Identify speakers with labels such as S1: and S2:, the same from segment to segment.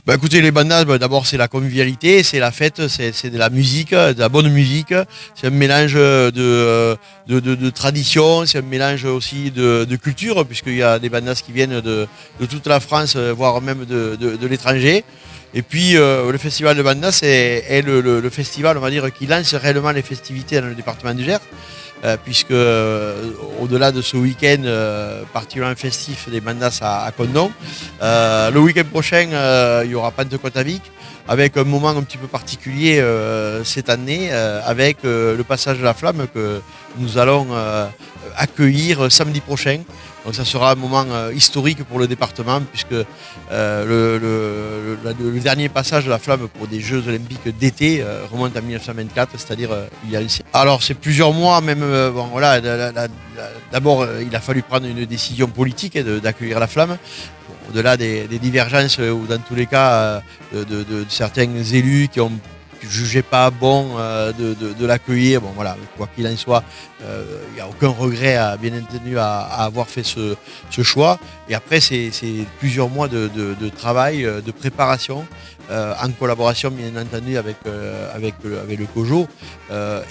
S1: Bah écoutez, les bandas, bah, d'abord c'est la convivialité, c'est la fête, c'est de la musique, de la bonne musique. C'est un mélange de tradition, c'est un mélange aussi de culture, puisqu'il y a des bandas qui viennent de toute la France, voire même de l'étranger. Et puis le festival de bandas est le festival, on va dire, qui lance réellement les festivités dans le département du Gers. Puisque au-delà de ce week-end particulièrement festif des bandas à Condom, le week-end prochain il y aura Pentecôte à Vic, avec un moment un petit peu particulier cette année, avec le passage de la flamme que nous allons accueillir samedi prochain. Donc ça sera un moment historique pour le département, puisque le dernier passage de la flamme pour des Jeux Olympiques d'été remonte à 1924, c'est-à-dire il y a un siècle. Alors c'est plusieurs mois, même bon, voilà, d'abord il a fallu prendre une décision politique d'accueillir la flamme. Bon, au-delà des divergences ou dans tous les cas de certains élus qui ont jugé pas bon de l'accueillir. Bon voilà, quoi qu'il en soit, il n'y a aucun regret bien entendu à avoir fait ce choix. Et après c'est plusieurs mois de travail, de préparation, en collaboration bien entendu avec le COJO,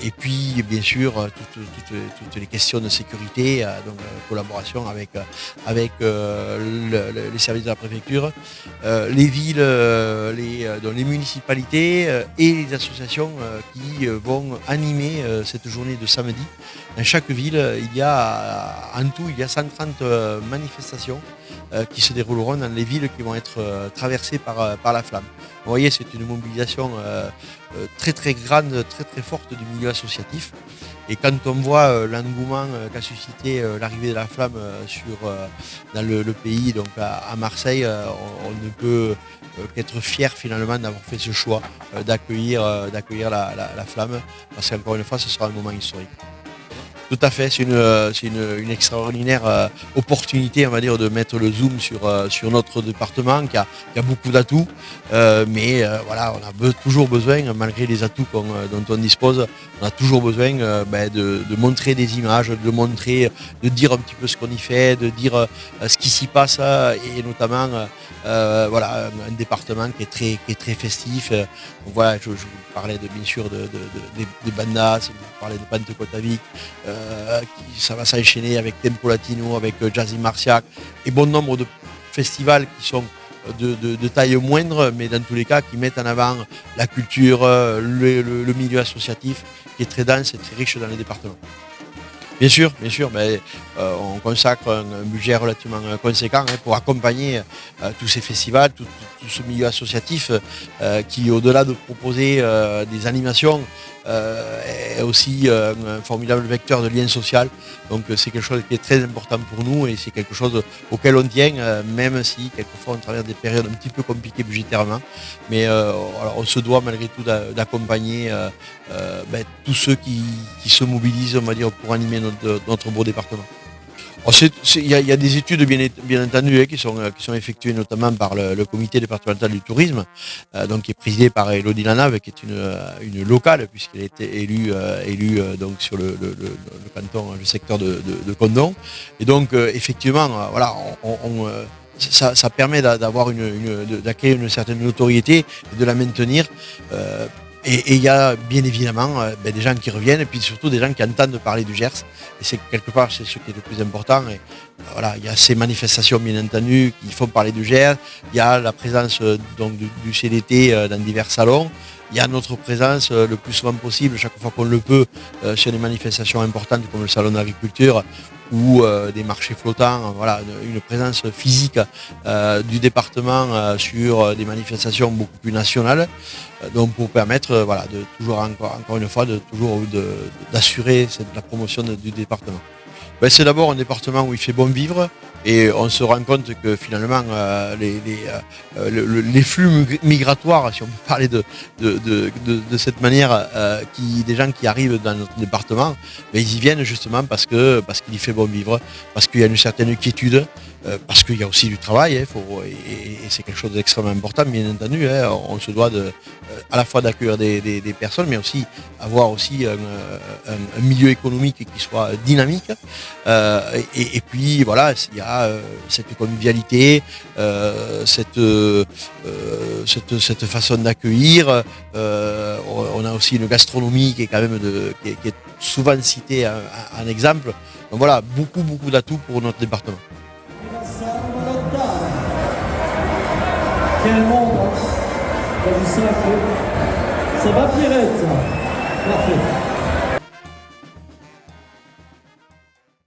S1: et puis bien sûr toutes les questions de sécurité, donc collaboration avec les services de la préfecture, les villes, les municipalités et les associations qui vont animer cette journée de samedi. Dans chaque ville, il y a 130 manifestations qui se dérouleront dans les villes qui vont être traversées par la flamme. Vous voyez, c'est une mobilisation très très grande, très très forte du milieu associatif. Et quand on voit l'engouement qu'a suscité l'arrivée de la flamme dans le pays, donc à Marseille, on ne peut qu'être fier finalement d'avoir fait ce choix d'accueillir la flamme, parce qu'encore une fois, ce sera un moment historique. Tout à fait, c'est une extraordinaire opportunité, on va dire, de mettre le zoom sur notre département qui a beaucoup d'atouts, mais voilà, on a toujours besoin, malgré les atouts dont on dispose, on a toujours besoin de montrer des images, de dire un petit peu ce qu'on y fait, de dire ce qui s'y passe, et notamment voilà, un département qui est très festif. Donc voilà, je vous parlais bien sûr des bandas, je vous parlais de Pentecôte à Vic, ça va s'enchaîner avec Tempo Latino, avec Jazzy Marciac, et bon nombre de festivals qui sont de taille moindre, mais dans tous les cas qui mettent en avant la culture, le milieu associatif, qui est très dense et très riche dans les départements. Bien sûr, on consacre un budget relativement conséquent pour accompagner tous ces festivals, tout ce milieu associatif qui, au-delà de proposer des animations, est aussi un formidable vecteur de lien social. Donc c'est quelque chose qui est très important pour nous, et c'est quelque chose auquel on tient, même si quelquefois on traverse des périodes un petit peu compliquées budgétairement. Mais alors, on se doit malgré tout d'accompagner tous ceux qui se mobilisent, on va dire, pour animer notre beau département. Il y a des études bien entendu qui sont effectuées notamment par le comité départemental du tourisme, donc qui est présidé par Elodie Lanave, qui est une locale, puisqu'elle a été élue donc sur le canton, le secteur de Condom. Et donc effectivement, voilà, ça permet d'acquérir une certaine notoriété et de la maintenir. Et il y a bien évidemment des gens qui reviennent, et puis surtout des gens qui entendent parler du Gers. Et c'est quelque part c'est ce qui est le plus important. Et voilà, il y a ces manifestations bien entendu qui font parler du Gers. Il y a la présence donc du CDT dans divers salons. Il y a notre présence le plus souvent possible, chaque fois qu'on le peut, sur des manifestations importantes comme le salon d'agriculture ou des marchés flottants. Voilà, une présence physique du département sur des manifestations beaucoup plus nationales. Donc pour permettre voilà, de toujours encore une fois d'assurer la promotion du département. C'est d'abord un département où il fait bon vivre, et on se rend compte que finalement les flux migratoires, si on peut parler de cette manière, des gens qui arrivent dans notre département, ils y viennent justement parce qu'il y fait bon vivre, parce qu'il y a une certaine quiétude, parce qu'il y a aussi du travail, et c'est quelque chose d'extrêmement important, bien entendu. On se doit à la fois d'accueillir des personnes, mais aussi avoir aussi un milieu économique qui soit dynamique. Et puis voilà, il y a cette convivialité, cette cette façon d'accueillir. On a aussi une gastronomie qui est quand même qui est souvent citée en exemple. Donc voilà, beaucoup d'atouts pour notre département.
S2: Quel monde, hein. Ça va Pierrette, parfait.